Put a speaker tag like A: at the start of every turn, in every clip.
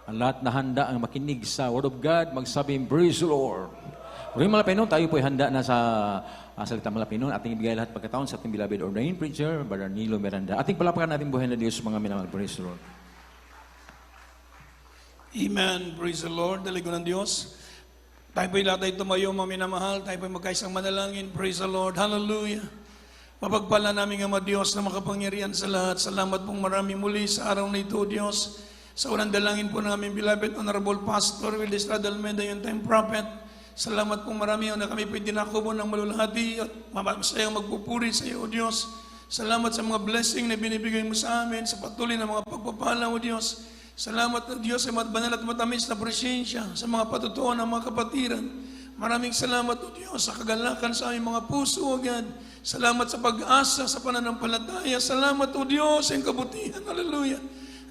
A: Ang lahat na handa ang makinig sa Word of God, magsabing, Praise the Lord. Maraming Malapinon, tayo po ay handa na sa Salita Malapinon. Ating ibigay lahat pagkataon sa ating beloved ordained preacher, Brother Nilo Miranda. Ating palapakan natin buhay na Diyos, mga minamahal. Praise the Lord.
B: Amen. Praise the Lord. Daligo ng Diyos. Tayo po'y lahat ay tumayo, mga minamahal. Tayo po'y magkaisang manalangin. Praise the Lord. Hallelujah. Mapagpala namin Ama Diyos na makapangyarihan sa lahat. Salamat pong marami muli sa araw na ito, Diyos. Sa unang dalangin po namin, beloved Honorable Pastor Willis Radalmeda, yung time prophet. Salamat pong marami na kami po'y dinakubo ng malulhati at masayang magpupuri sa iyo, Diyos. Salamat sa mga blessing na binibigay mo sa amin, sa patuloy na mga pagpapala mo, Diyos. Salamat, Diyos, sa banal at matamis na presensya sa mga patutuan ng mga kapatiran. Maraming salamat, O Diyos, sa kagalakan sa aming mga puso, agad. Salamat sa pag-asa, sa pananampalataya. Salamat, O Diyos, sa iyong kabutihan. Hallelujah.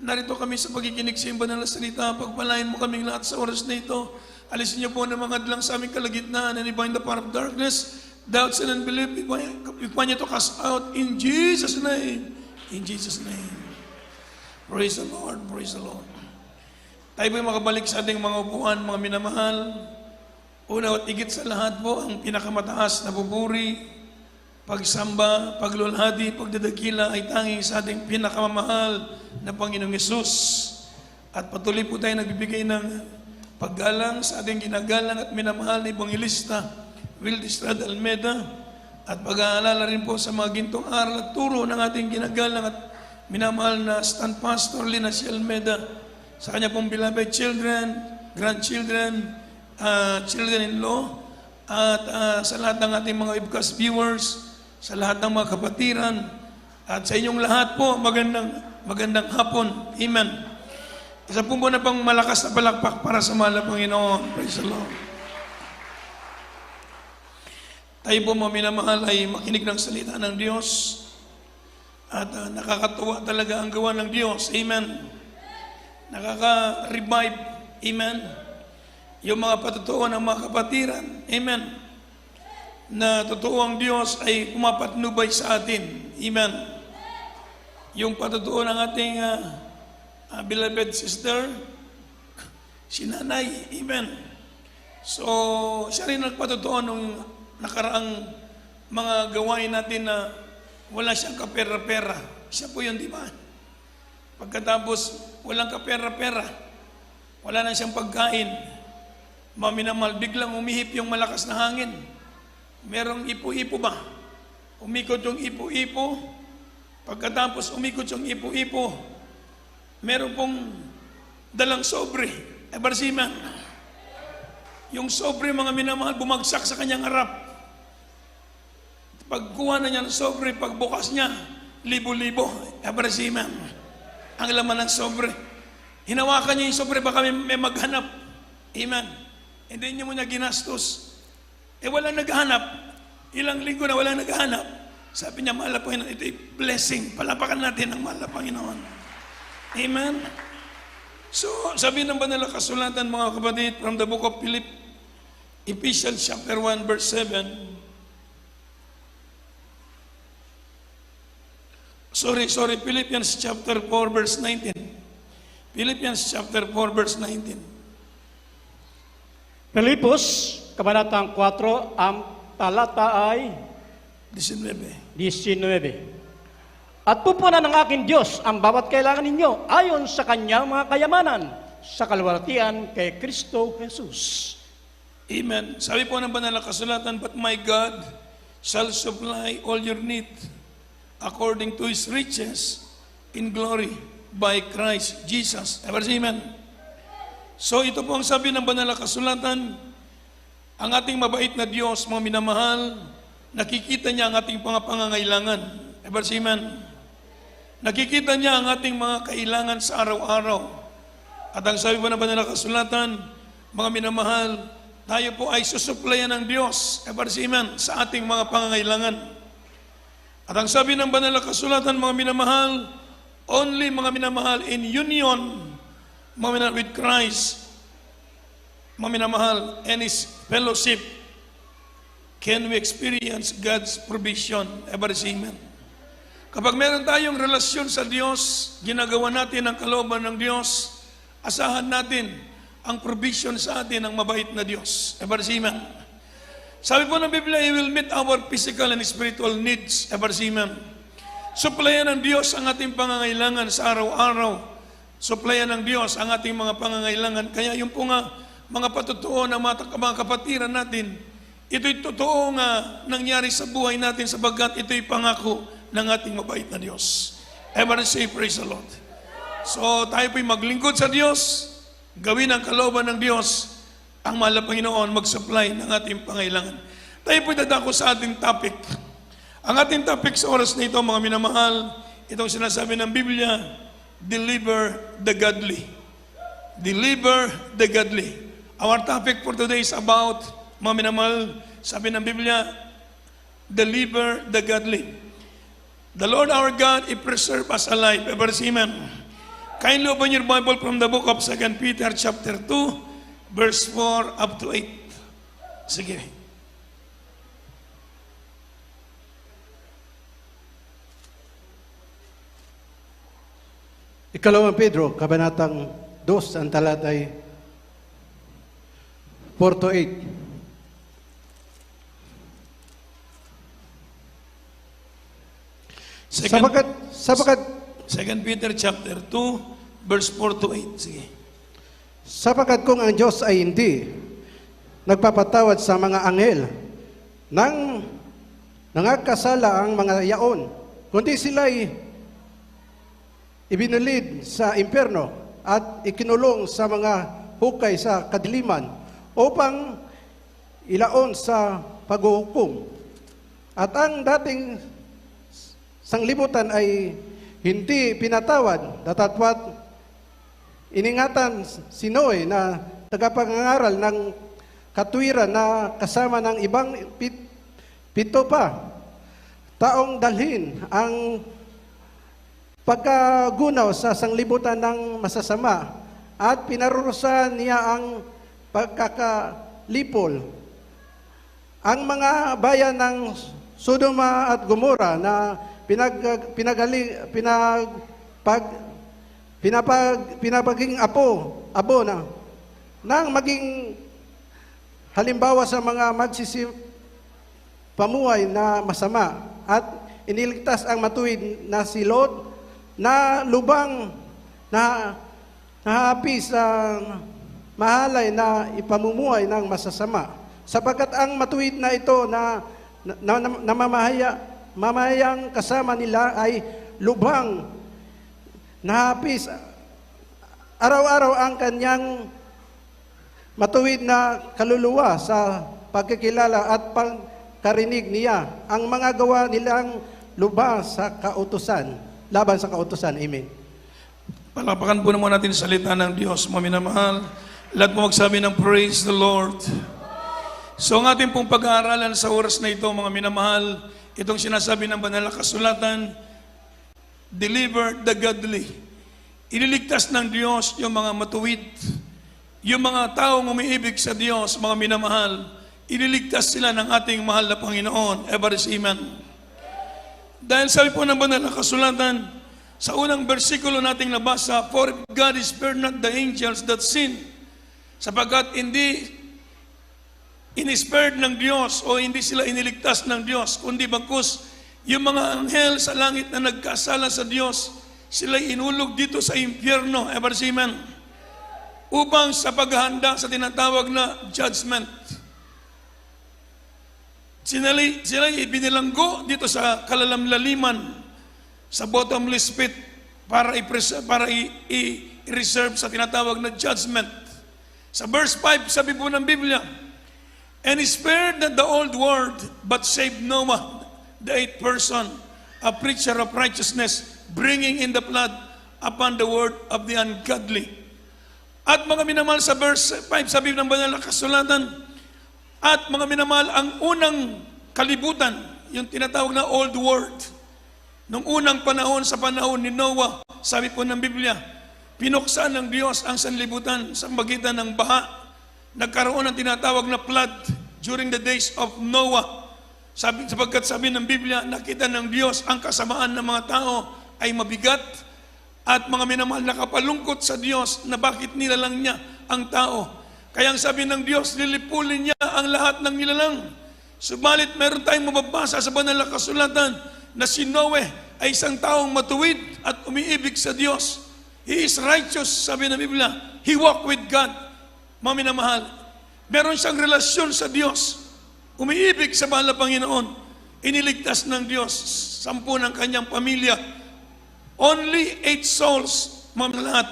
B: Narito kami sa pagkikinig sa iyong banal na salita. Pagpalain mo kaming lahat sa oras na ito. Alisin niyo po ng mga adlang sa aming kalagitnaan and bind the power of darkness, doubts and unbelief. We want you to cast out in Jesus' name. In Jesus' name. Praise the Lord. Praise the Lord. Tayo po'y makabalik sa ating mga upuan, mga minamahal. Una at higit sa lahat po, ang pinakamataas na pupuri, pagsamba, paglulhati, pagdadakila ay tanging sa ating pinakamamahal na Panginoong Yesus. At patuloy po tayo nagbibigay ng paggalang sa ating ginagalang at minamahal na Ebanghelista Willis Radalmeda, at pag-aalala rin po sa mga gintong aral at turo ng ating ginagalang at minamahal na Stand Pastor Linacy Almeda, sa kanya pong beloved children, grandchildren, children-in-law, at sa lahat ng ating mga webcast viewers, sa lahat ng mga kapatiran, at sa inyong lahat po, magandang hapon. Amen. Isa po na pang malakas na palakpak para sa mahal na Panginoon. Praise the Lord. Tayo po, mga minamahal, ay makinig ng salita ng Diyos. At nakakatuwa talaga ang gawa ng Diyos. Amen. Nakaka-revive. Amen. Yung mga patutuan ng mga kapatiran. Amen. Na totoo ang Diyos ay pumapatnubay sa atin. Amen. Yung patutuan ng ating beloved sister, si Nanay. Amen. So, siya rin nagpatutuan nung nakaraang mga gawain natin na wala siyang kapera-pera. Siya po yun, di ba? Pagkatapos, walang kapera-pera. Wala na siyang pagkain. Maminamal, biglang umihip yung malakas na hangin. Merong ipo-ipo ba? Umikot yung ipo-ipo. Pagkatapos umikot yung ipo-ipo, meron pong dalang sobre. Ebarsiman. Yung sobre, mga minamahal, bumagsak sa kanyang harap. Pagkuha na niya ng sobre, pagbukas niya, libo-libo. Ebarsiman. Ang laman ng sobre. Hinawakan niya yung sobre, baka may maghanap. Amen. Hindi niya muna ginastos. Walang naghahanap. Ilang linggo na walang naghahanap. Sabi niya, mahal na Panginoon, ito'y blessing. Palapakan natin ang mahal na Panginoon. Amen. So, sabi ng banal na kasulatan, mga kapatid, from the book of Ephesians chapter 1, verse 7. Philippians chapter 4, verse 19. Philippians chapter 4, verse 19.
C: Pilipos, Kabanatang 4, ang talata ay
B: 19.
C: 19. At pupunan ng aking Diyos ang bawat kailangan ninyo ayon sa kanyang mga kayamanan sa kaluwalhatian kay Kristo Jesus.
B: Amen. Sabi po ng banal na kasulatan, but my God shall supply all your need according to His riches in glory by Christ Jesus. Amen. So ito po ang sabi ng banal na kasulatan, ang ating mabait na Diyos, mga minamahal, nakikita niya ang ating mga pangangailangan. Amen. Nakikita niya ang ating mga kailangan sa araw-araw. At ang sabi po ng banal na kasulatan, mga minamahal, tayo po ay susuplayan ng Diyos, Amen, sa ating mga pangangailangan. At ang sabi ng banal na kasulatan, mga minamahal, only mga minamahal in union, mga minamahal with Christ, mga minamahal, and His fellowship, can we experience God's provision. Amen. Kapag meron tayong relasyon sa Diyos, ginagawa natin ang kalooban ng Diyos, asahan natin ang provision sa atin ng mabait na Diyos. Ebarsiman. Sabi po ng Biblia, He will meet our physical and spiritual needs. Ebarsiman. Suplayan ng Diyos ang ating pangangailangan sa araw-araw. Suplayan ng Diyos ang ating mga pangangailangan. Kaya yung po nga, mga patutuo ng mga kapatiran natin, ito'y totoo nga nangyari sa buhay natin sapagkat ito'y pangako ng ating mabait na Diyos. Everyone say, praise the Lord. So tayo po'y maglingkod sa Diyos, gawin ang kalooban ng Diyos, ang mahal na Panginoon mag-supply ng ating pangailangan. Tayo po'y dadako sa ating topic. Ang ating topic sa oras na ito, mga minamahal, itong sinasabi ng Biblia, deliver the godly. Deliver the godly. Our topic for today is about, mga minamahal, sabi ng Biblia, deliver the godly. The Lord our God, He preserve us alive. Ever amen. Kindly open your Bible from the book of 2 Peter chapter 2, verse 4 up to 8. Sige.
D: Ikalawang Pedro, kabanatang 2, ang talat ay 4 to 8. Sapagat
B: 2 Peter chapter 2, verse 4 to 8. Sige.
D: Sapagat kung ang Diyos ay hindi nagpapatawad sa mga anghel nang nangagkasala ang mga yaon, kundi sila'y ibinulid sa impyerno at ikinulong sa mga hukay sa kadiliman upang ilaon sa paghuhukom. At ang dating sanglibutan ay hindi pinatawad, datapwat iningatan si Noe na tagapangangaral ng katwiran na kasama ng ibang pito pa taong dalhin ang pagkagunaw sa sanglibutan ng masasama at pinarurusahan niya ang pagkakalipol. Ang mga bayan ng Sodoma at Gomora na pinapaging abo na nang maging halimbawa sa mga pamuhay na masama at iniligtas ang matuwid na si Lot na lubang na nahapi sa mahalay na ipamumuhay ng masasama. Sapagkat ang matuwid na ito na mamahayang kasama nila ay lubang nahapis araw-araw ang kanyang matuwid na kaluluwa sa pagkikilala at pagkarinig niya. Ang mga gawa nilang lubang sa kautusan, laban sa kautusan. Amen.
B: Palapakan po naman natin salita ng Diyos, mga minamahal. Lahat po magsabi ng praise the Lord. So ang ating pong pag-aaralan sa oras na ito, mga minamahal, itong sinasabi ng banal na kasulatan, deliver the godly. Ililigtas ng Diyos yung mga matuwid, yung mga taong umiibig sa Diyos, mga minamahal, ililigtas sila ng ating mahal na Panginoon. Ever is amen. Dahil sabi po ng banal na kasulatan, sa unang bersikulo nating nabasa, for God is spared not the angels that sin, sapagkat hindi inispared ng Diyos o hindi sila iniligtas ng Diyos, kundi bagkus yung mga anghel sa langit na nagkasala sa Diyos, sila inulog dito sa impyerno, ever amen, upang sa paghahanda sa tinatawag na judgment. Sila ibinilanggo dito sa kalalamlaliman, sa bottomless pit, para i-reserve sa tinatawag na judgment. Sa verse 5, sabi po ng Biblia, and he spared not the old world, but saved Noah, the eighth person, a preacher of righteousness, bringing in the flood upon the word of the ungodly. At mga minamahal, sa verse 5, sabi ng banal na kasulatan, at mga minamahal, ang unang kalibutan, yung tinatawag na old world, nung unang panahon, sa panahon ni Noah, sabi po ng Biblia, pinuksan ng Diyos ang sanlibutan sa magitan ng baha. Nagkaroon ng tinatawag na flood during the days of Noah. Sapagkat sabi ng Biblia, nakita ng Diyos ang kasamaan ng mga tao ay mabigat At mga minamahal, nakapalungkot sa Diyos na bakit nilalang niya ang tao. Kaya ang sabi ng Diyos, lilipulin niya ang lahat ng nilalang. Subalit meron tayong mababasa sa banal na kasulatan na si Noe ay isang taong matuwid at umiibig sa Diyos. He is righteous, sabi ng Biblia. He walked with God. Mga minamahal, meron siyang relasyon sa Diyos. Umiibig sa mahal na Panginoon. Iniligtas ng Diyos 10 ng kanyang pamilya. Only 8 souls, mga lahat.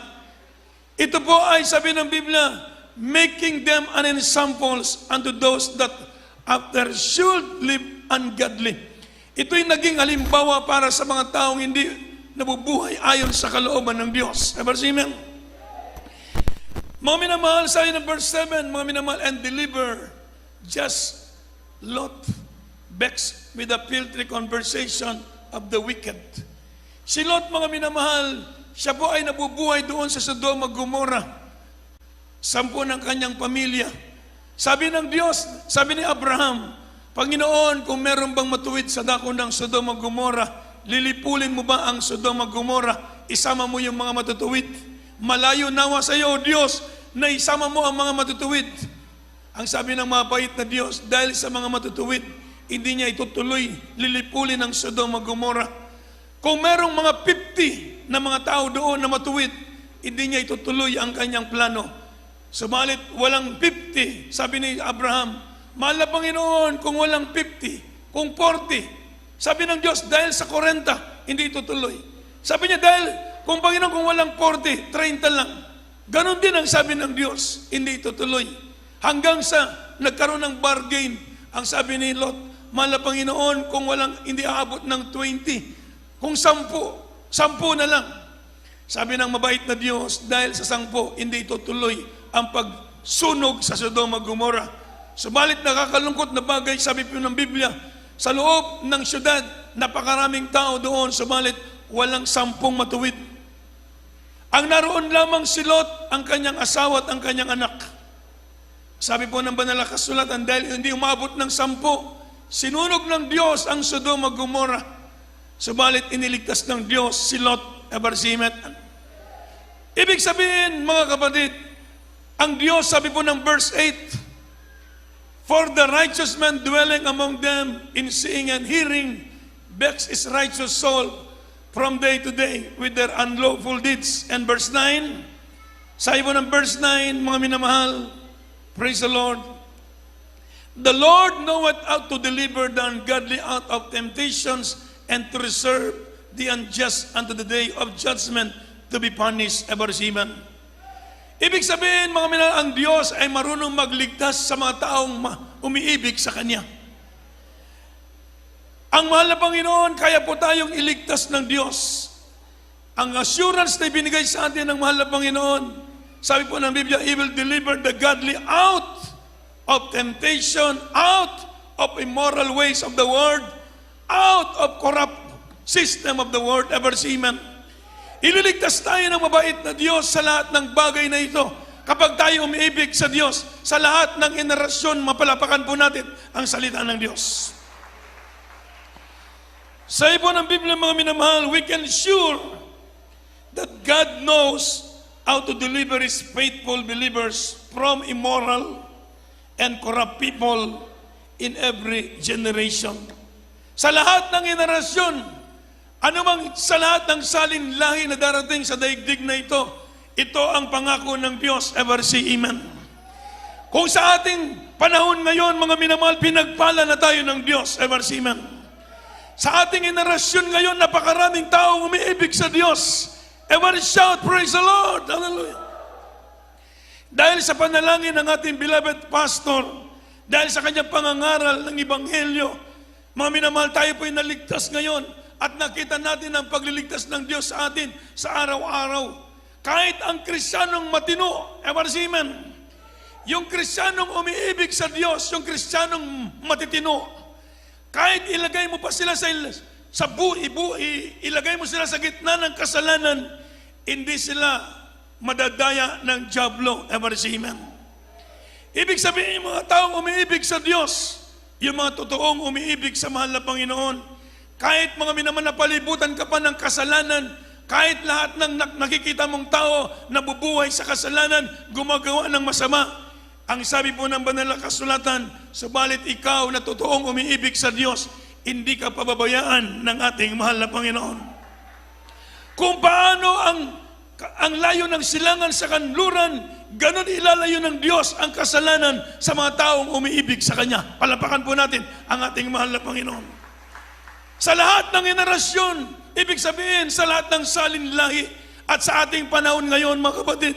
B: Ito po ay sabi ng Biblia, making them an examples unto those that after should live ungodly. Ito'y naging halimbawa para sa mga taong hindi nabubuhay ayon sa kalooban ng Diyos. Amen. Mga minamahal, sabi ng verse 7, mga minamahal, and deliver just Lot vexed with the filthy conversation of the wicked. Si Lot, mga minamahal, siya po ay nabubuhay doon sa Sodoma Gomorrah. 10 ng kanyang pamilya. Sabi ng Diyos, sabi ni Abraham, Panginoon, kung meron bang matuwid sa dako ng Sodoma Gomorrah, lilipulin mo ba ang Sodoma Gomorrah? Isama mo yung mga matutuwid. Malayo nawa sa iyo, O Diyos, na isama mo ang mga matutuwid. Ang sabi ng mabait na Diyos, dahil sa mga matutuwid, hindi niya itutuloy, lilipulin ang Sodoma Gomorrah. Kung merong mga 50 na mga tao doon na matuwid, hindi niya itutuloy ang kanyang plano. Subalit, walang 50, sabi ni Abraham, mahal na Panginoon, kung walang 50, kung 40, sabi ng Diyos, dahil sa 40, hindi itutuloy. Sabi niya, dahil, kung Panginoon, kung walang 40, 30 lang. Ganon din ang sabi ng Diyos, hindi itutuloy. Hanggang sa nagkaroon ng bargain, ang sabi ni Lot, mahal na Panginoon, kung walang, hindi aabot ng 20, kung 10 na lang. Sabi ng mabait na Diyos, dahil sa 10, hindi itutuloy ang pagsunog sa Sodoma Gomorrah. Subalit nakakalungkot na bagay, sabi po ng Biblia, sa loob ng syudad, napakaraming tao doon, subalit walang 10 matuwid. Ang naroon lamang si Lot, ang kanyang asawa at ang kanyang anak. Sabi po ng banal na kasulatan, dahil hindi umabot ng 10, sinunog ng Diyos ang Sodoma Gomorrah. Subalit iniligtas ng Diyos si Lot. Ibig sabihin, mga kapatid, ang Diyos, sabi po ng verse 8, for the righteous man dwelling among them in seeing and hearing, vex his righteous soul from day to day with their unlawful deeds. And verse 9, sabi po ng verse 9, mga minamahal, praise the Lord. The Lord knoweth how to deliver the ungodly out of temptations and to reserve the unjust unto the day of judgment to be punished. Ibig sabihin, mga minamahal, ang Diyos ay marunong magligtas sa mga taong umiibig sa Kanya. Ang mahal na Panginoon, kaya po tayong iligtas ng Diyos. Ang assurance na ibinigay sa atin ng mahal na Panginoon, sabi po ng Biblia, He will deliver the godly out of temptation, out of immoral ways of the world, out of corrupt system of the world. Ililigtas tayo ng mabait na Diyos sa lahat ng bagay na ito. Kapag tayo umiibig sa Diyos, sa lahat ng henerasyon, mapalapakan po natin ang salita ng Diyos. Sa ipo ng Biblia, mga minamahal, we can sure that God knows how to deliver His faithful believers from immoral and corrupt people in every generation. Sa lahat ng henerasyon, anumang sa lahat ng salinlahi na darating sa daigdig na ito ang pangako ng Diyos. Amen. Kung sa ating panahon ngayon, mga minamahal, pinagpala na tayo ng Diyos. Amen. Sa ating henerasyon ngayon, napakaraming tao umiibig sa Diyos. Everybody shout, praise the Lord. Hallelujah. Dahil sa panalangin ng ating beloved pastor, dahil sa kanyang pangangaral ng Ebanghelyo, mga minamahal, tayo po'y naligtas ngayon at nakita natin ang pagliligtas ng Diyos sa atin sa araw-araw. Kahit ang Kristiyanong matino, amen, yung Kristiyanong umiibig sa Diyos, yung Kristiyanong matitino, kahit ilagay mo pa sila ilagay mo sila sa gitna ng kasalanan, hindi sila madadaya ng dyablo. Amen. Ibig sabihin, mga taong umiibig sa Diyos, yung mga totoong umiibig sa mahal na Panginoon, kahit mga minaman na palibutan ka pa ng kasalanan, kahit lahat ng nakikita mong tao nabubuhay sa kasalanan, gumagawa ng masama. Ang sabi po ng banal na kasulatan, subalit ikaw na totoong umiibig sa Diyos, hindi ka pababayaan ng ating mahal na Panginoon. Kung paano ang layo ng silangan sa kanluran, ganon ilalayo ng Diyos ang kasalanan sa mga taong umiibig sa Kanya. Palapakan po natin ang ating mahal na Panginoon. Sa lahat ng henerasyon, ibig sabihin sa lahat ng salinlahi at sa ating panahon ngayon, mga kapatid,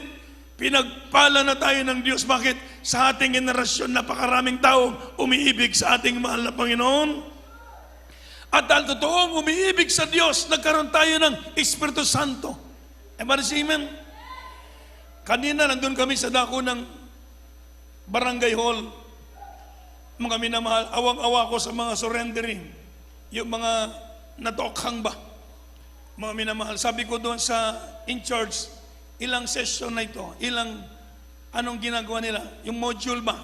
B: pinagpala na tayo ng Diyos. Bakit? Sa ating henerasyon, napakaraming taong umiibig sa ating mahal na Panginoon. At dahil totoong umiibig sa Diyos, nagkaroon tayo ng Espiritu Santo. Amen. Kanina nandun kami sa dako ng barangay hall. Mga minamahal, awang-awa ko sa mga surrendering. Yung mga natokhang ba? Mga minamahal, sabi ko doon sa in-charge, ilang session na ito, anong ginagawa nila? Yung module ba?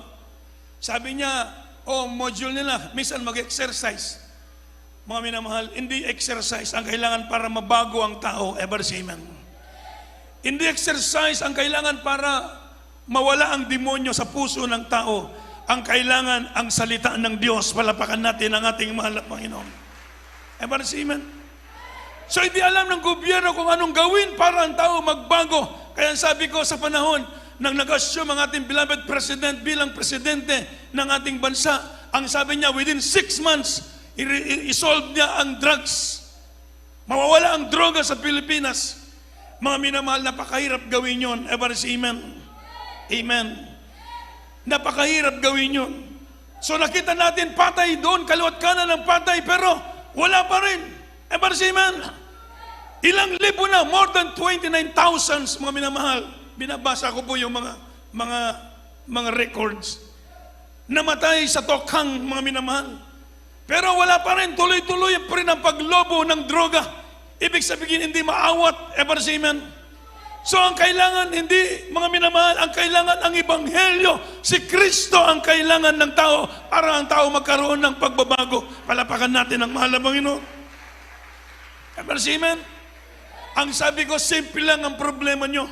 B: Sabi niya, module nila, minsan mag-exercise. Mga minamahal, hindi exercise ang kailangan para mabago ang tao, ever say amen. Hindi exercise ang kailangan para mawala ang demonyo sa puso ng tao. Ang kailangan, ang salita ng Diyos. Palapakan natin ang ating mahal na Panginoon. Ever say amen. So hindi alam ng gobyerno kung anong gawin para ang tao magbago. Kaya sabi ko sa panahon nang nag-assume ang ating beloved President bilang presidente ng ating bansa, ang sabi niya, within 6 months, i-solve niya ang drugs. Mawawala ang droga sa Pilipinas. Mga minamahal, napakahirap gawin yun. Ever say amen. Amen. Napakahirap gawin yun. So nakita natin patay doon, kaliwat kanan ng patay, pero wala pa rin. Ever say amen. Ilang libo na, more than 29,000 mga minamahal. Binabasa ko po yung mga records. Namatay sa tokhang mga minamahal. Pero wala pa rin, tuloy-tuloy pa rin ang paglobo ng droga. Ibig sabihin, hindi maawat, ever say amen. So ang kailangan, hindi, mga minamahal, ang kailangan ang Ebanghelyo. Si Kristo ang kailangan ng tao para ang tao magkaroon ng pagbabago. Palapakan natin ang mahal na Panginoon. Ever say amen. Ang sabi ko, simple lang ang problema nyo.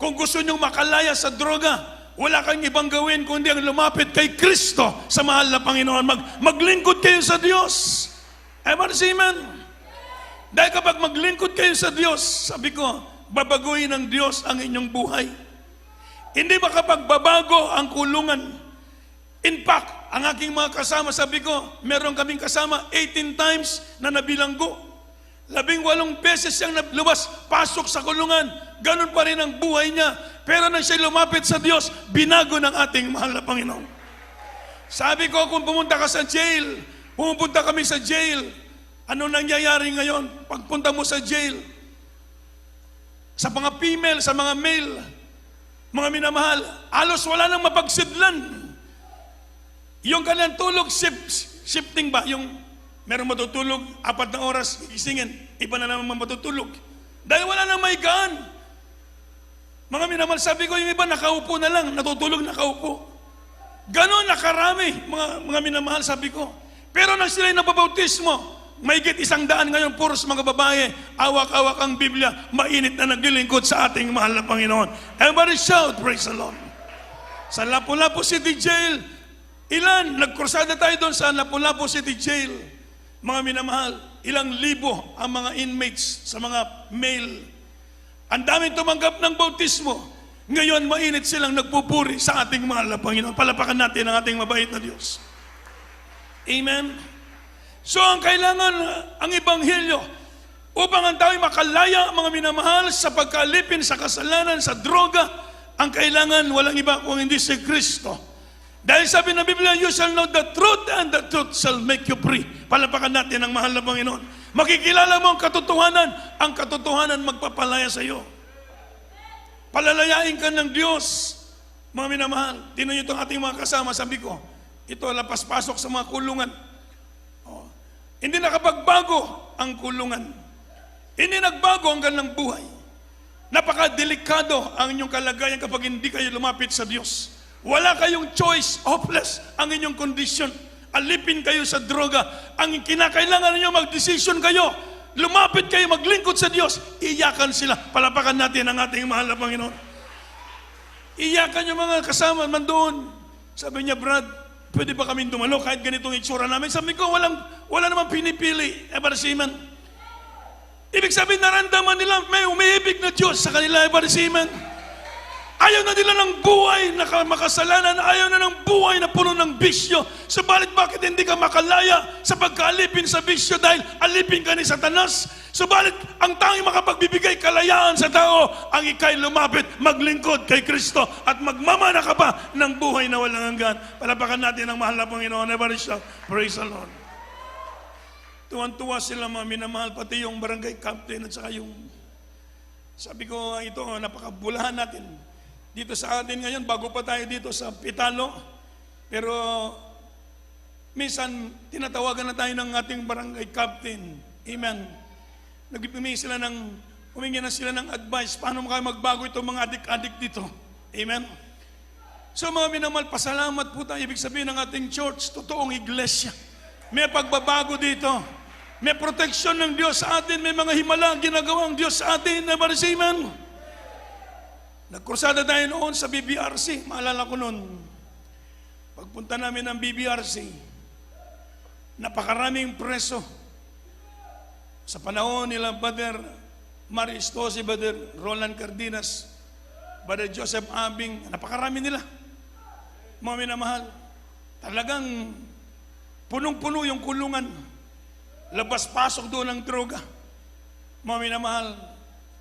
B: Kung gusto nyo makalaya sa droga, wala kang ibang gawin kundi ang lumapit kay Kristo sa mahal na Panginoon. Maglingkod kayo sa Diyos. Ever say amen. Dahil kapag maglingkod kayo sa Diyos, sabi ko, babaguhin ng Diyos ang inyong buhay. Hindi ba kapag babago ang kulungan? In fact, ang aking mga kasama, sabi ko, meron kaming kasama 18 times na nabilanggo. 18 beses siyang lumabas, pasok sa kulungan. Ganun pa rin ang buhay niya. Pero nang siya lumapit sa Diyos, binago ng ating mahal na Panginoon. Sabi ko, kung pumunta ka sa jail, pumupunta kami sa jail, ano nangyayari ngayon? Pagpunta mo sa jail, sa mga female, sa mga male, mga minamahal, alos wala nang mapagsidlan. Yung kanilang tulog, shifting ba? Yung merong matutulog, 4 na oras, gisingin, iba na naman matutulog. Dahil wala nang maigaan. Mga minamahal, sabi ko, yung iba nakaupo na lang, natutulog nakaupo. Ganon nakarami, mga minamahal, sabi ko. Pero nang sila'y nababautismo, mahigit 100 ngayon, puros mga babae, awak-awak ang Biblia, mainit na naglilingkod sa ating mahal na Panginoon. Everybody shout, praise the Lord. Sa Lapu-Lapu City Jail, nagkursada tayo doon sa Lapu-Lapu City Jail. Mga minamahal, ilang libo ang mga inmates sa mga male. Ang daming tumanggap ng bautismo. Ngayon, mainit silang nagpupuri sa ating mahal na Panginoon. Palapakan natin ang ating mabait na Diyos. Amen. So ang kailangan, ang Ebanghelyo, upang ang tao'y makalaya, mga minamahal, sa pagkalipin sa kasalanan, sa droga, ang kailangan walang iba kung hindi si Kristo. Dahil sabi ng Biblia, you shall know the truth and the truth shall make you free. Palapakan natin ang mahal na Panginoon. Makikilala mo ang katotohanan magpapalaya sa iyo. Palalayain ka ng Diyos, mga minamahal. Tingnan niyo itong ating mga kasama, sabi ko, ito lapas-pasok sa mga kulungan. Hindi nakapagbago ang kulungan. Hindi nagbago ang kanilang buhay. Napakadelikado ang inyong kalagayan kapag hindi kayo lumapit sa Diyos. Wala kayong choice, hopeless ang inyong kondisyon. Alipin kayo sa droga. Ang kinakailangan ninyo, mag-decision kayo. lumapit kayo, maglingkod sa Diyos, iyakan sila. Palapakan natin ang ating mahal na Panginoon. Iyakan yung mga kasama man doon. Sabi niya, Brad, pwede ba kaming dumalo kahit ganitong itsura namin? Sabi ko, wala namang pinipili. Ebarsiman. Ibig sabihin, naramdaman nila, may umiibig na Diyos sa kanila. Ebarsiman. Ayaw na nila ng buhay na makasalanan. Ayaw na ng buhay na puno ng bisyo. Subalit bakit hindi ka makalaya sa pagkaalipin sa bisyo dahil alipin ka ni Satanas? Subalit ang tanging makapagbibigay kalayaan sa tao ang ikay lumapit, maglingkod kay Kristo at magmamana ka pa ng buhay na walang hanggan. Palapakan natin ang mahal na Panginoon. Praise the Lord. Tuwan-tuwa sila mga minamahal, pati yung barangay captain at saka yung, sabi ko, ito, napakabulahan natin. Dito sa atin ngayon, bago pa tayo dito sa Pitalo, pero minsan tinatawagan na tayo ng ating barangay captain. Amen. Humingi na sila ng advice, paano kayo magbago itong mga adik-adik dito. Amen. So mga minamahal, pasalamat po tayo. Ibig sabihin ng ating church, totoong iglesia. May pagbabago dito. May proteksyon ng Diyos sa atin. May mga himala ang ginagawang Diyos sa atin. Amen. Nagkrusada tayo noon sa BBRC. Maalala ko noon, pagpunta namin ng BBRC, napakaraming preso. Sa panahon nila, Brother Maristosi, Brother Roland Cardenas, Brother Joseph Abing, napakarami nila. Mga minamahal, talagang punong-puno yung kulungan. Labas-pasok doon ng droga. Mga minamahal,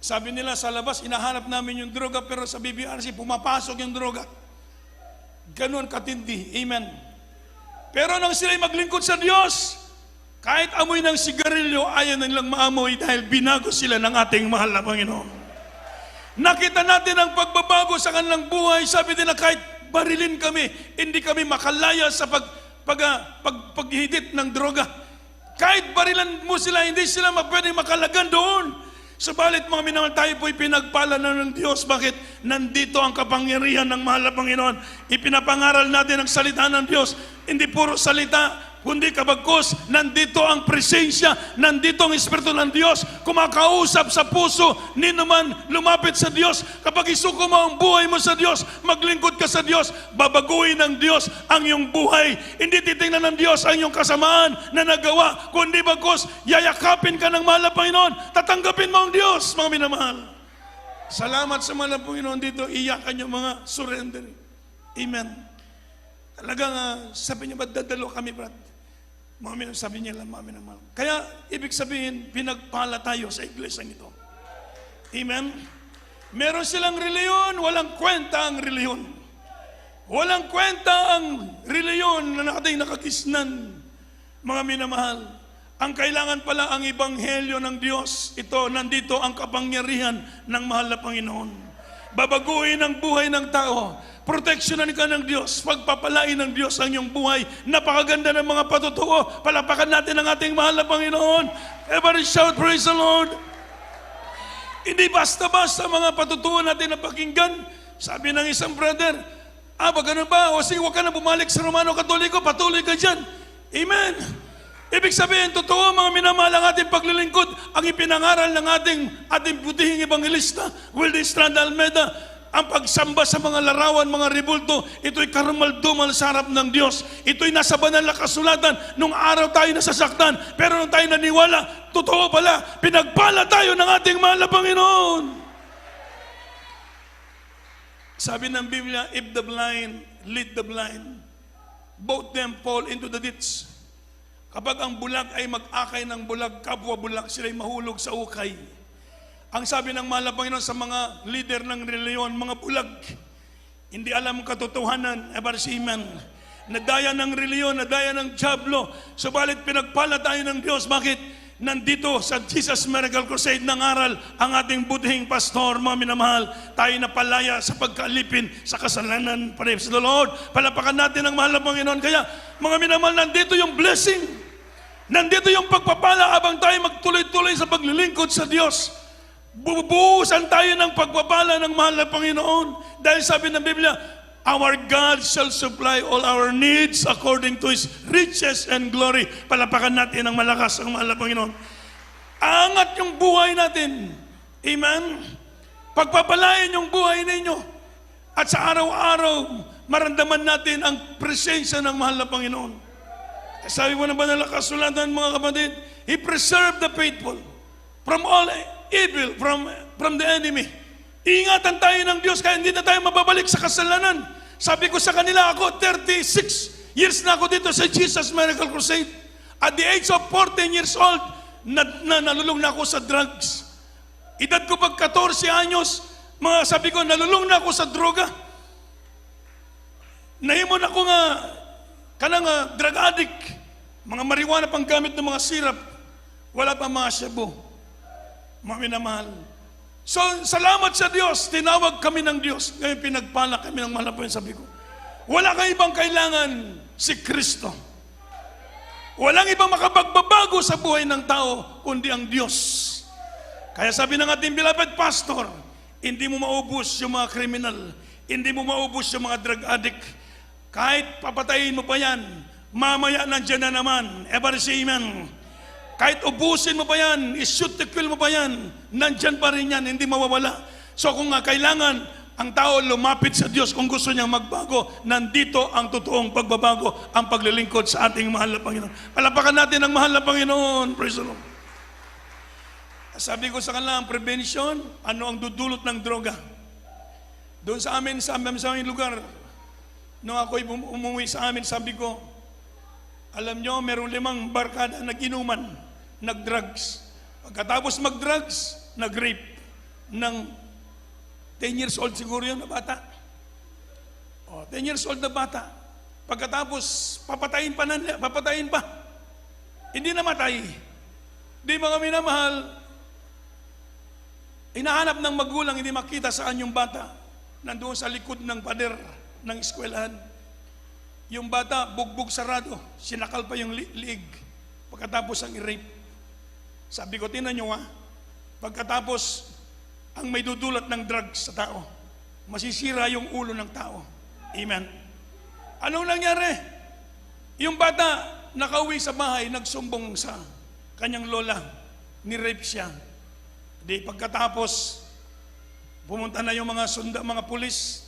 B: sabi nila sa labas, inahanap namin yung droga, pero sa BBRC, pumapasok yung droga. Ganon katindi. Amen. Pero nang sila'y maglingkod sa Diyos, kahit amoy ng sigarilyo, ayaw na nilang maamoy dahil binago sila ng ating mahal na Panginoon. Nakita natin ang pagbabago sa kanilang buhay. Sabi nila, kahit barilin kami, hindi kami makalaya sa paghihidit ng droga. Kahit barilan mo sila, hindi sila pwedeng makalagan doon. Subalit mga minamahal, tayo po'y pinagpala na ng Diyos. Bakit? Nandito ang kapangyarihan ng mahal na Panginoon. Ipinapangaral natin ang salita ng Diyos. Hindi puro salita, kundi kabagkos, nandito ang presensya, nandito ang Espiritu ng Diyos, kumakausap sa puso, ninuman lumapit sa Diyos. Kapag isuko mo ang buhay mo sa Diyos, maglingkod ka sa Diyos, babaguhin ng Diyos ang iyong buhay. Hindi titingnan ng Diyos ang iyong kasamaan na nagawa, kundi bagkos, yayakapin ka ng mahal na Panginoon, tatanggapin mo ang Diyos, mga minamahal. Salamat sa mahal na Panginoon dito, iyakan yung mga surrender. Amen. Talagang sabi niya, ba't dadalo kami, Brad? Sabi niya lang, mami naman. Kaya, ibig sabihin, pinagpala tayo sa iglesia nito. Amen? Meron silang reliyon, walang kwenta ang reliyon. Walang kwenta ang reliyon na ating nakakisnan, mga minamahal. Ang kailangan pala ang ebanghelyo ng Diyos. Ito, nandito ang kapangyarihan ng mahal na Panginoon. Babaguhin ang buhay ng tao. Proteksyonan ka ng Diyos, pagpapalain ng Diyos ang iyong buhay. Napakaganda ng mga patutuo. Palapakan natin ang ating mahal na Panginoon. Everybody shout, praise the Lord. Hindi basta-basta mga patutuo natin na pakinggan. Sabi ng isang brother, ganun ba? O sige, huwag ka na bumalik sa Romano Katoliko, patuloy ka dyan. Amen. Ibig sabihin, totoo mga minamahal ang ating paglilingkod, ang ipinangaral ng ating butihing ebangelista, Wilde Estrada Almeida. Ang pagsamba sa mga larawan, mga rebulto, ito'y karumaldumal sa harap ng Diyos. Ito'y nasa banal na kasulatan. Nung araw tayo nasasaktan, pero nung tayo naniwala, totoo pala, pinagpala tayo ng ating mahal na Panginoon. Sabi ng Biblia, if the blind lead the blind, both them fall into the ditch. Kapag ang bulag ay mag-akay ng bulag, kapwa bulag, sila'y mahulog sa ukay. Ang sabi ng mahal na Panginoon sa mga leader ng reliyon, mga bulag, hindi alam katotohanan, ebarsiman, nadaya ng reliyon, nadaya ng diablo, subalit pinagpala tayo ng Diyos. Bakit? Nandito sa Jesus Miracle Crusade nangaral ang ating butihing pastor, mga minamahal, tayo napalaya sa pagkaalipin sa kasalanan. Praise the Lord. Palapakan natin ang mahal na Panginoon. Kaya, mga minamahal, nandito yung blessing. Nandito yung pagpapala habang tayo magtuloy-tuloy sa paglilingkod sa Diyos. Bubuhusan tayo ng pagpapala ng mahal na Panginoon. Dahil sabi ng Biblia, our God shall supply all our needs according to His riches and glory. Palapakan natin ang malakas ang mahal na Panginoon. Aangat yung buhay natin. Amen? Pagpapalain yung buhay ninyo. At sa araw-araw, maramdaman natin ang presensya ng mahal na Panginoon. Sabi mo na ba na kasulatan, mga kapatid, He preserved the faithful from all evil, from the enemy. Ingatan tayo ng Diyos kaya hindi na tayo mababalik sa kasalanan. Sabi ko sa kanila, ako 36 years na ako dito sa Jesus Miracle Crusade. At the age of 14 years old, nalulung na ako sa drugs. Edad ko pag 14 anyos, sabi ko, nalulung na ako sa droga. Nahimon ako nga, kanang drug addict, mga marijuana pang gamit ng mga sirap, wala pa mga shabu. Mga minamahal. So, salamat sa Diyos, tinawag kami ng Diyos. Ngayon pinagpala kami ng mahal na Panginoon. Sabi ko, wala kang ibang kailangan si Kristo. Walang ibang makapagbabago sa buhay ng tao, kundi ang Diyos. Kaya sabi ng ating beloved pastor, hindi mo maubos yung mga kriminal, hindi mo maubos yung mga drug addict. Kahit papatayin mo pa yan, mamaya nandyan na naman. Everybody say amen. Kahit ubusin mo pa yan, i-shoot to kill mo pa yan, nandyan pa rin yan, hindi mawawala. So kung kailangan ang tao lumapit sa Diyos kung gusto niyang magbago, nandito ang totoong pagbabago, ang paglilingkod sa ating mahal na Panginoon. Palapakan natin ang mahal na Panginoon. Praise the Lord. Sabi ko sa kanila, ang prevention, ano ang dudulot ng droga? Doon sa amin, sa aming lugar, nung ako'y umuwi sa amin, sabi ko, alam nyo, merong 5 barkada nag-inuman, nag-drugs. Pagkatapos mag-drugs, nag-rape ng 10 years old siguro yun na bata. 10 years old na bata. Pagkatapos, papatayin pa. Hindi namatay. Di ba kami minamahal? Hinahanap ng magulang, hindi makita saan yung bata. Nandoon sa likod ng pader ng eskwelahan. Yung bata, bugbog sarado, sinakal pa yung liig. Pagkatapos ang i-rape. Sabi ko, tinan nyo pagkatapos ang may dudulot ng drugs sa tao, masisira yung ulo ng tao. Amen. Anong nangyari? Yung bata, nakauwi sa bahay, nagsumbong sa kanyang lola, ni-rape siya. Di pagkatapos, pumunta na yung mga pulis.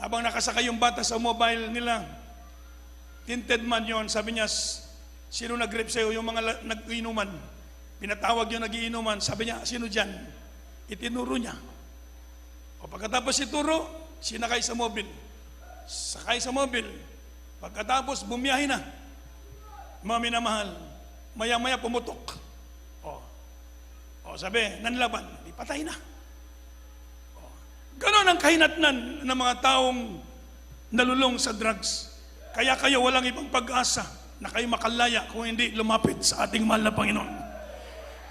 B: Habang nakasakay yung bata sa mobile nila, tinted man yon, sabi niya, sino nag-rape sa'yo? Yung mga nag-inuman. Pinatawag yung nag-iinuman, sabi niya, sino dyan? Itinuro niya. O pagkatapos ituro, sinakay sa mobil. Sakay sa mobil. Pagkatapos, bumiyahe na. Mga minamahal, maya-maya pumutok. O sabi, nanlaban, di patay na. Ganon ang kahinatnan ng mga taong nalulong sa drugs. Kaya kayo walang ibang pag-asa na kayo makalaya kung hindi lumapit sa ating mahal na Panginoon.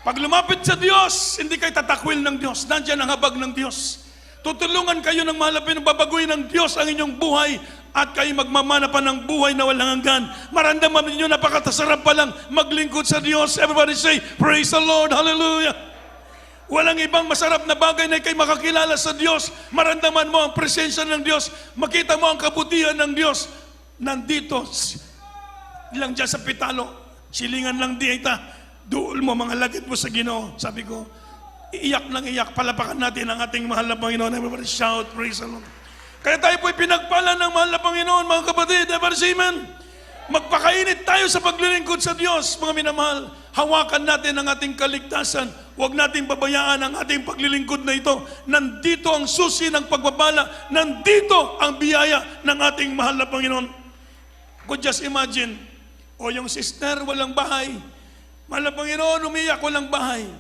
B: Pag lumapit sa Diyos, hindi kayo tatakwil ng Diyos. Nandiyan ang habag ng Diyos. Tutulungan kayo ng mahal na Panginoon, babaguhin ng Diyos ang inyong buhay at kayo magmamana pa ng buhay na walang hanggan. Maramdaman ninyo, napakatasarap pa lang maglingkod sa Diyos. Everybody say, praise the Lord, hallelujah. Walang ibang masarap na bagay na kayo makakilala sa Diyos. Maramdaman mo ang presensya ng Diyos. Makita mo ang kabutihan ng Diyos. Nandito, lang dyan sa pitalo, silingan lang dieta, duol mo, mga lagit mo sa Ginoo. Sabi ko, iiyak lang iyak, palapakan natin ang ating mahal na Panginoon. Everybody shout, praise the Lord. Kaya tayo po'y pinagpala ng mahal na Panginoon, mga kapatid. Everybody say amen. Magpakainit tayo sa paglilingkod sa Diyos, mga minamahal. Hawakan natin ang ating kaligtasan. Huwag nating babayaan ang ating paglilingkod na ito. Nandito ang susi ng pagbabala. Nandito ang biyaya ng ating mahal na Panginoon. Could just imagine, yung sister walang bahay. Mahal na Panginoon, umiyak, walang bahay.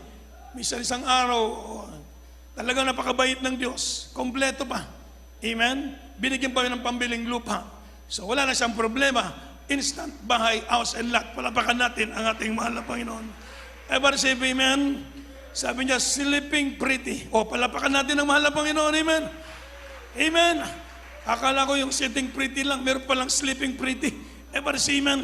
B: Minsan isang araw, talagang napakabait ng Diyos. Kompleto pa. Amen? Binigyan pa ng pambiling lupa. So wala na siyang problema. Instant bahay, house and lot. Palapakan natin ang ating mahal na Panginoon. Everybody say amen. Sabi niya, sleeping pretty. Palapakan natin ang mahal na Panginoon. Amen. Amen. Akala ko yung sitting pretty lang, meron palang sleeping pretty. Everybody say amen.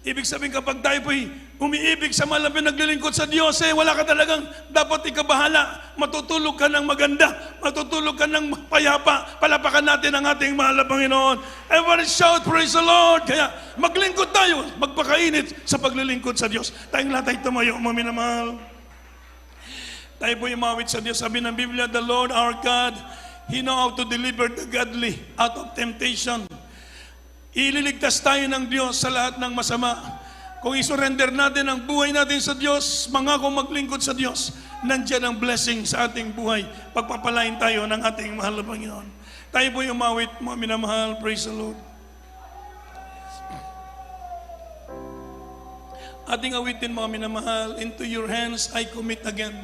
B: Ibig sabihin kapag tayo po'y umiibig sa mahal na pinaglilingkod sa Diyos, wala ka talagang dapat ikabahala. Matutulog ka ng maganda, matutulog ka ng payapa. Palapakan natin ang ating mahal na Panginoon. Everybody shout, praise the Lord. Kaya maglingkod tayo, magpakainit sa paglilingkod sa Diyos. Tayong lahat ay tumayo, mga minamahal. Tayo po'y umawit sa Diyos. Sabi ng Biblia, the Lord our God, He know how to deliver the godly out of temptation. Ililigtas tayo ng Diyos sa lahat ng masama. Kung isurrender natin ang buhay natin sa Diyos, mangako maglingkod sa Diyos, nandiyan ang blessing sa ating buhay. Pagpapalain tayo ng ating mahal na Panginoon. Tayo po'y umawit, mga minamahal. Praise the Lord. Ating awitin, mga minamahal, into your hands I commit again.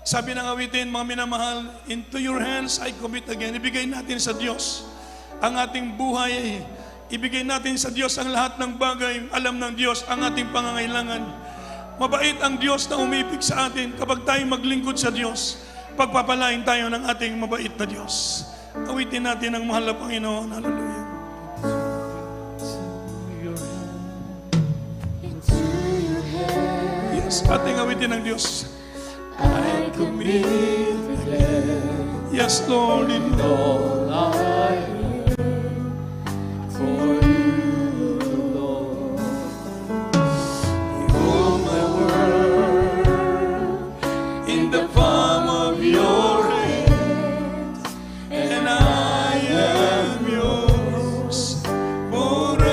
B: Sabi ng awitin, mga minamahal, into your hands I commit again. Ibigay natin sa Diyos ang ating buhay. Ibigay natin sa Diyos ang lahat ng bagay. Alam ng Diyos ang ating pangangailangan. Mabait ang Diyos na umibig sa atin. Kapag tayo maglingkod sa Diyos, pagpapalain tayo ng ating mabait na Diyos. Awitin natin ang mahal na Panginoon. Hallelujah. Yes, ating awitin ng Diyos. I commit again. Yes, Lord, in all I for you, Lord. You hold my world in the palm of your hand, and I am yours forever.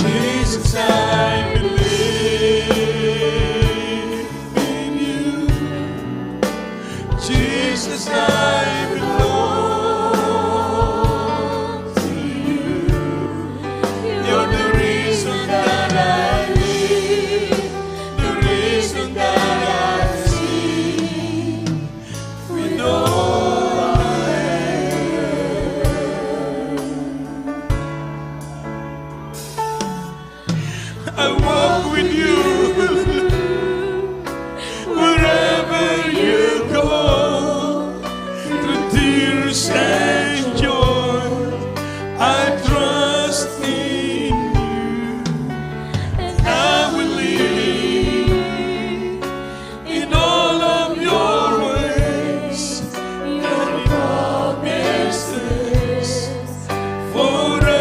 B: Jesus, I believe in you. Jesus, I belong to you. You're the reason that I live, the reason that I sing, with all I am. I walk with you. Wherever you go, through tears and joy, I trust in you, and I will live in all of your ways and promises forever.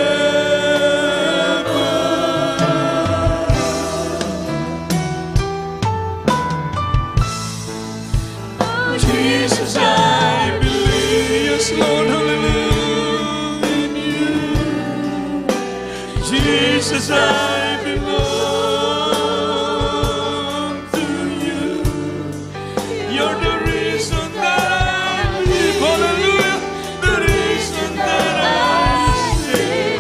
B: Jesus, I believe, yes, Lord, hallelujah, in you. Jesus, I belong to you. You're the reason that I live, hallelujah, the reason that I sing.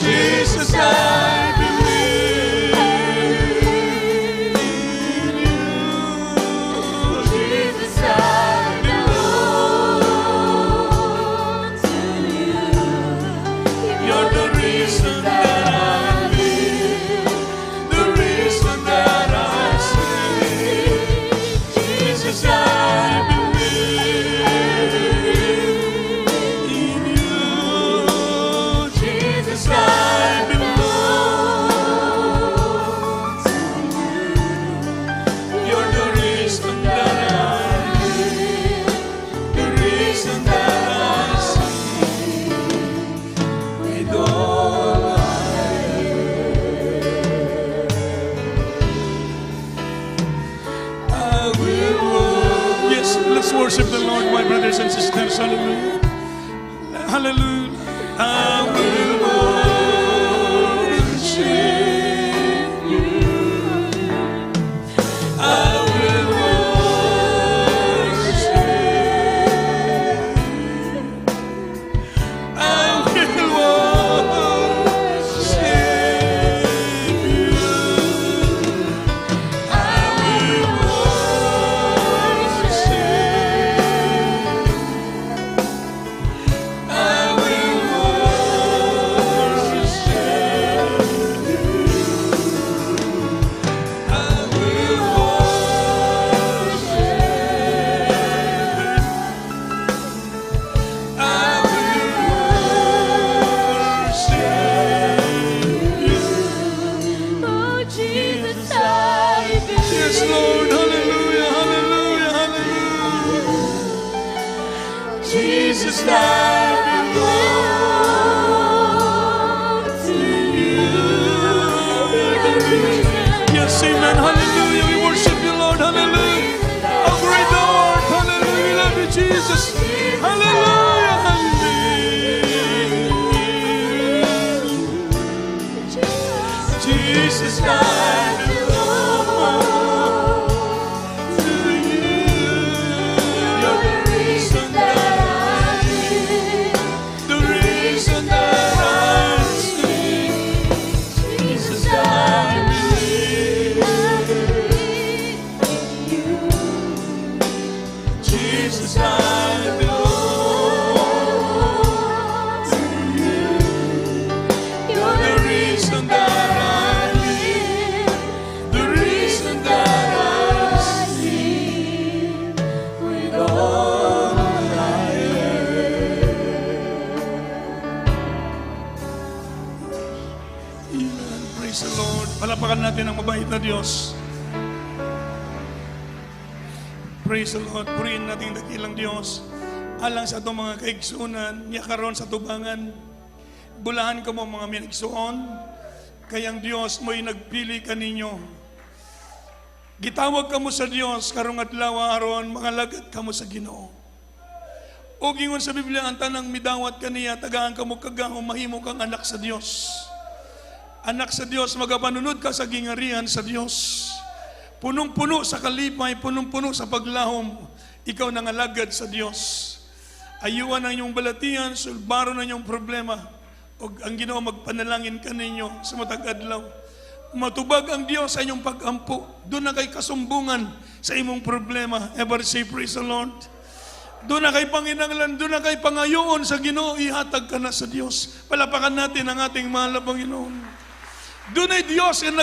B: Jesus, I believe in you. Jesus, I belong to you. You're the reason that I live, the reason that I sing. Jesus, I believe in you. Jesus, I belong to you. You're the reason that I live, the reason that I sing, with all I will walk. Yes, let's worship the Lord, my brothers and sisters. Hallelujah. Hallelujah. I will worship you. I will worship you. I will worship you. I will worship. I will worship. Yes, Lord. Hallelujah, hallelujah, hallelujah. Jesus died belongs to you. Yes, amen. Hallelujah. We worship you, Lord. Hallelujah. How great thou art. Hallelujah. We love you, Jesus. Hallelujah. Hallelujah. Jesus died belongs to you. You're the reason that I live, the reason that I sing. Jesus died Jesus died belongs to you. You're the reason that I live, the reason that I sing with all I am. Amen. Praise the Lord. Palapakan natin ang mabait na Diyos. Praise the Lord. Purihin natin dakilang Diyos. Alang sa itong mga kaigsunan, niya karon sa tubangan. Bulahan ka mo mga minigsuon. Kayang Diyos mo'y nagpili kaninyo. Gitawag ka mo sa Diyos, karong adlaw aron, mangalagad ka mo sa Ginoo. O gingon sa Biblia, ang tanang midawat kaniya, tagaan ka mo kagahom, mahimo kang anak sa Diyos. Anak sa Diyos, magapanunod ka sa gingarihan sa Diyos. Punong-puno sa kalipay, punong-puno sa paglahom, ikaw nangalagad sa Diyos. Ayuan ang inyong balatian, sulbaro na inyong problema, o ang Ginoo magpanalangin ka ninyo sa matag adlaw. Matubag ang Diyos sa inyong pag-ampo, doon na kay kasumbungan sa imong problema. Ever say, praise the Lord. Doon na kay panginanglan, doon na kay pangayoon sa Ginoo, ihatag ka na sa Diyos. Palapakan natin ang ating mahal na Panginoon. Doon ay Diyos ang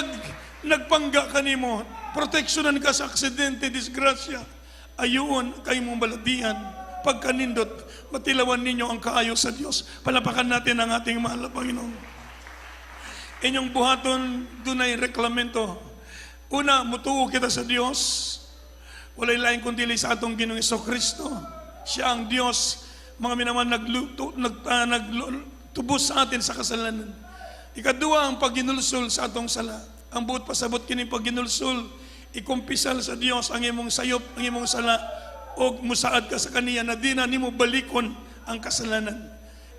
B: nagpangga kanimo, proteksyonan ka sa aksidente, disgrasya. Ayun kay mong balatian. Pagkanindot, matilawan ninyo ang kaayo sa Diyos. Palapakan natin ang ating mahal na Panginoon. Inyong buhaton, doon ay reklamento. Una, mutuo kita sa Diyos. Walay lain kundi sa atong Ginoong Kristo. Siya ang Diyos, mga minaman nagtubos sa atin sa kasalanan. Ikadua, ang pagginulsol sa atong sala. Ang buot pasabot kini pagginulsol, ikumpisal sa Dios ang imong sayop, ang imong sala, o musaad ka sa kaniya na di na nimo balikon ang kasalanan.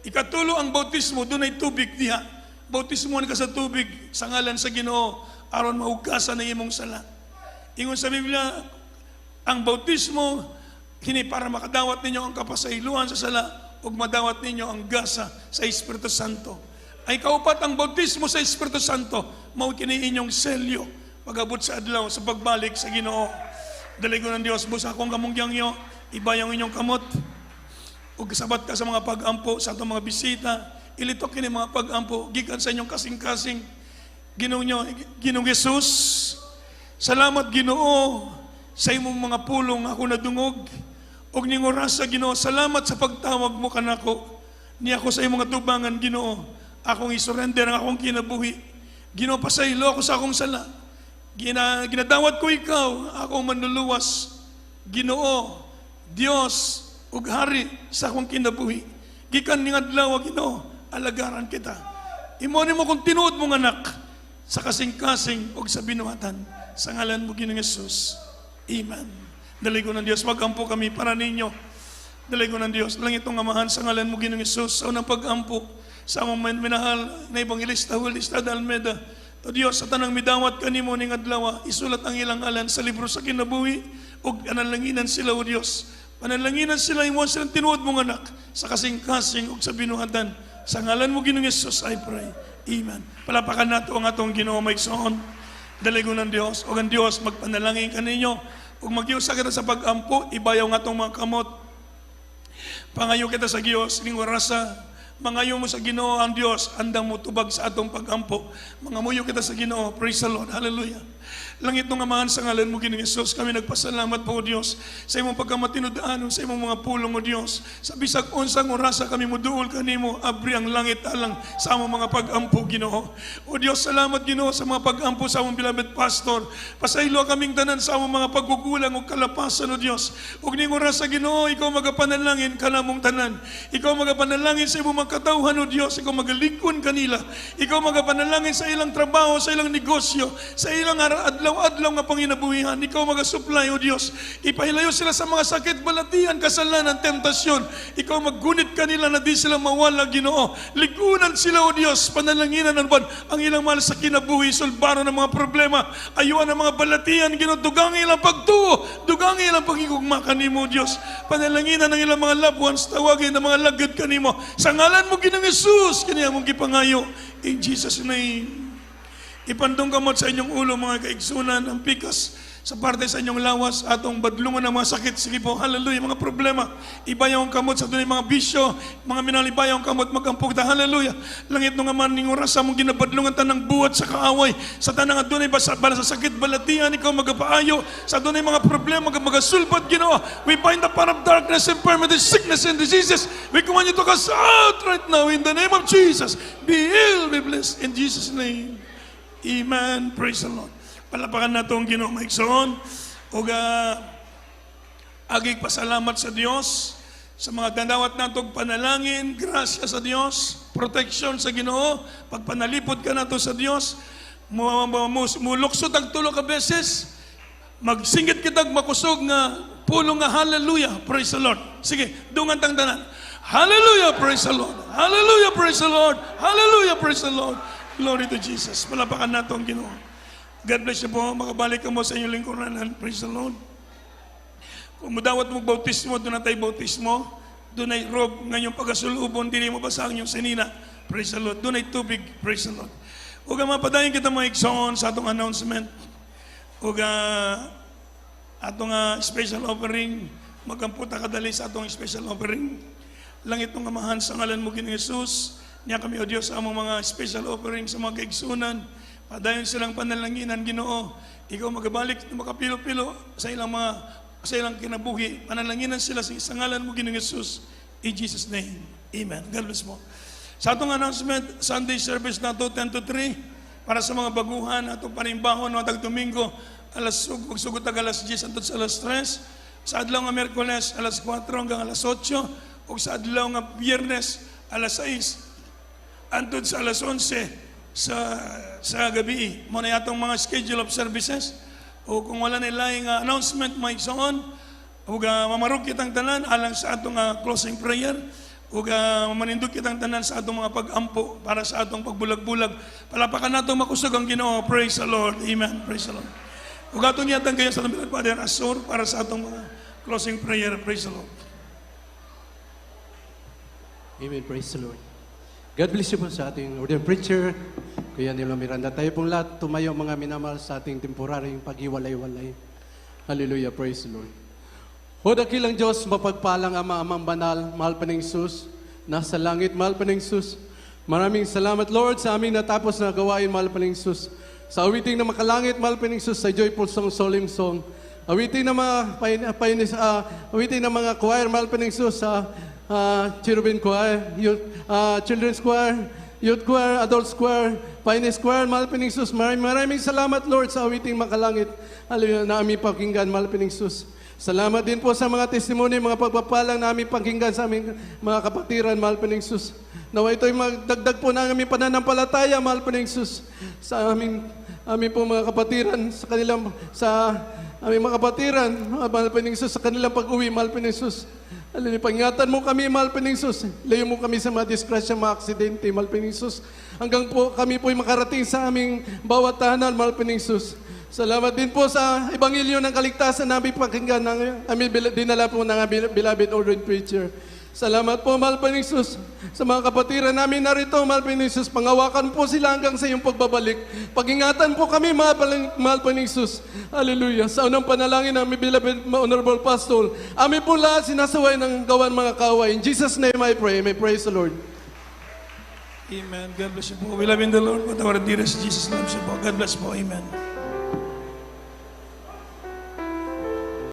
B: Ikatulo, ang bautismo, doon ay tubig diha. Bautismo ka sa tubig sa ngalan sa Ginoo aron mahugasan ang imong sala. Ingon sa Biblia, ang bautismo kini para makadawat ninyo ang kapasayloan sa sala ug madawat ninyo ang gasa sa Espiritu Santo. Ay kaupat ang bautismo sa Espiritu Santo, mao kini inyong selyo pag-abot sa adlaw sa pagbalik sa Ginoo. Daligon ng Dios, busa akong kamungyang nyo, ibayang inyong kamot. Ug sabat ka sa mga pag-ampo sa atong mga bisita, ilitok kini mga pag-ampo gikan sa inyong kasing-kasing. Ginoong Jesus, salamat Ginoo sa imong mga pulong ako nadungog. Og ning oras sa Ginoo, salamat sa pagtawag mo kanako. Ni ako sa imong tubangan Ginoo, akong isurrender ang akong kinabuhi. Ginoo, pasaylo ako sa akong sala. Ginadawat ko ikaw, akong manluluwas. Ginoo, Dios ug Hari sa akong kinabuhi. Gikan ning adlaw Ginoo, alagaran kita. Imo nimo kung tinuod mong anak sa kasing-kasing ug sa binuhatan sa ngalan mo Ginoong Jesus. Amen. Daligon ng Dios, magampo kami para ninyo. Daligon ng Dios, lang itong amahan sa ngalan mo Ginoong Jesus. Sa unang pag-ampo sa among minahal na Evangelista Julista de Almeida. To Dios, sa tanang midawat kanimo ning adlaw, isulat ang ilang ngalan sa libro sa kinabuhi ug analanginan sila o Dios. Panalanginan sila imo silang tinuod mong anak sa kasing-kasing ug sa binuhatan. Sa ngalan mo Ginoong Jesus, I pray. Amen. Palapakan nato ang atong Ginoo maigsoon. Daligon ng Dios, ug ang Dios magpanalangin kaninyo ug maghiusa kita sa pag-ampo, ibayaw nga atong mga kamot. Pangayo kita sa Dios ning orasa. Mangayo mo sa Ginoo ang Dios, andang mo tubag sa atong pag-ampo. Mangamuyo kita sa Ginoo. Praise the Lord. Hallelujah. Langit ng amahan sa ngalan mo, Ginoong Hesus, kami nagpasalamat po, O Diyos, sa imong pagkamatinud-anon, sa imong mga pulong, O Diyos. Sa bisag unsang orasa kami muduol kanimo, abri ang langit alang sa among mga pag-ampo, Ginoo. O Diyos, salamat, Ginoo, sa mga pag-ampo sa among beloved pastor. Pasaylo kaming tanan sa among mga pagkukulang o kalapasan, O Diyos. Ug ning orasa, Ginoo, ikaw magapanalangin kanamong tanan. Ikaw magapanalangin sa imong mga katawhan, O Diyos. Ikaw magalikon kanila. Ikaw magapanalangin sa ilang trabaho, sa ilang negosyo, sa ilang adlaw-adlaw nga panginabuhian. Ikaw magasupply, O Diyos. Ipahilayo sila sa mga sakit, balatian, kasalanan, tentasyon. Ikaw maggunit kanila na di sila mawala, Ginoo. Ligunan sila, O Diyos. Panalanginan ng buwan ang ilang mahal sa kinabuhi, sulbaro ng mga problema, ayuan ng mga balatian, Ginoo. Dugangi ilang pagtuo, dugangi ilang pagigugma kanimo, Diyos. Panalanginan ng ilang mga loved ones, tawagin ng mga lagad kanimo. Sa ngalan mo, Ginoong Hesus, kaniya mong gipangayo. In Jesus' name. Ipandong kamot sa inyong ulo, mga kaigsunan, ang pikas sa parte sa inyong lawas, atong badlungan ng mga sakit. Sige po, hallelujah, mga problema. Ibayaw ang kamot sa dunay mga bisyo, mga minalibayaw ang kamot, magampugta, hallelujah. Langit nung aman, ning oras sa mong ginabadlungan tanang buhat sa kaaway, sa tanang adunay bala sa sakit, balatian, ikaw magapaayo, sa dunay mga problema, magasulpat, Ginoo. We bind the power of darkness, infirmity, sickness, and diseases. We command you to cast out right now in the name of Jesus. Be healed, be blessed, in Jesus' name. Amen. Praise the Lord. Palapakan na itong Ginoo maigsoon. O agig pasalamat sa Dios sa mga dandawat natong panalangin, grasya sa Dios, protection sa Ginoo, pagpanalipod ka nato sa Dios, muluksod ang tulo ka beses, magsingit kitag makusog nga pulong nga hallelujah, praise the Lord. Sige, dungan tang tanan. Hallelujah, praise the Lord. Hallelujah, praise the Lord. Hallelujah, praise the Lord. Glory to Jesus. Palapakan nato ang Ginoo. God bless you po. Makabalik ka mo sa inyong lingkuranan. Praise the Lord. Kung mudawat mo bautismo, doon na tayo bautismo. Doon ay rob ngayong pagkasulubon, dili mo basa ang inyong sinina. Praise the Lord. Doon ay tubig. Praise the Lord. Huwag mapadayin kita mga ikson sa atong announcement. Huwag atong special offering. Magkamputa kadali sa atong special offering. Langit ng amahan sa ngalan mo, Ginoong Hesus. Niya kami, O Diyos, sa among mga special offering sa mga kaigsunan. Padayon silang panalanginan, Ginoo. Ikaw magabalik, makapilo-pilo sa ilang kinabuhi. Panalanginan sila sa ngalan mo, Ginoong Hesus. In Jesus' name. Amen. God bless mo. Sa atong announcement, Sunday service na to 10 to 3. Para sa mga baguhan, atong panimbahon, mga tag-Domingo, sugot alas 10 hangtod sa alas 3. Sa adlaw nga Miyerkules, alas 4 hanggang alas 8. O sa adlaw nga Biyernes, alas 6. Antod sa alas 11 sa gabi. Muna yatong mga schedule of services. O kung wala nilayang announcement, may iksoon. O mamarog kitang tanan alang sa atong closing prayer. O manindog kitang tanan sa atong mga pag-ampo para sa atong pagbulag-bulag. Palapakan natong makusog ang Ginoo. Praise the Lord. Amen. Praise the Lord. O gatong yatang kayo sa Nabilag Father Asur para sa atong mga closing prayer. Praise the Lord.
D: Amen. Praise the Lord. God bless you po sa ating ordained preacher, Kuya Nilo Miranda. Tayo pong lahat tumayo mga minamahal sa ating temporaryong paghiwalay-walay. Hallelujah, praise the Lord. O dakilang Diyos, mapagpalang Ama, Amang Banal, mahal pa ng Sus, nasa langit, mahal pa ng Sus. Maraming salamat, Lord, sa aming natapos na gawain, mahal pa ng Sus. Sa awiting na makalangit, mahal pa ng Sus, sa joyful song, solemn song. Awiting na mga choir, mahal pa ng Sus, sa Cherubim Choir, Children's Choir, Youth Choir, Adults Choir, Pioneers Choir, mahal pa ng Sus. Maraming salamat, Lord, sa awiting makalangit. Hallelujah, na aming pakinggan, mahal pa ng Sus. Salamat din po sa mga testimony, mga pagpapalang na aming pakinggan sa aming mga kapatiran, mahal pa ng Sus. Nawa ito'y magdagdag po ng aming pananampalataya, mahal pa ng Sus. Sa aming po mga kapatiran, sa aming mga kapatiran, mahal pa ng Sus, sa kanilang pag-uwi, mahal pa ng Sus. Pangingatan mo kami, mahal pa ng Sus. Layo mo kami sa mga disgrasya, mga aksidente, mahal pa ng Sus. Hanggang po kami po'y makarating sa aming bawat tahanan, mahal pa ng Sus. Salamat din po sa Ebanghelyo ng Kaligtasan na aming pakinggan ng aming dinala po ng beloved ordained preacher. Salamat po, mahal pa ng Sus. Sa mga kapatiran namin narito, mahal pa ng Sus. Pangawakan po sila hanggang sa iyong pagbabalik. Pag-ingatan po kami, mahal pa ng Sus. Hallelujah. Sa unang panalangin ng aming beloved honorable pastor, amin po lahat sinasaway ng gawan mga kaway. In Jesus' name I pray. May praise the Lord.
B: Amen. God bless you po. We love in the Lord. What our dearest Jesus loves you po. God bless po. Amen.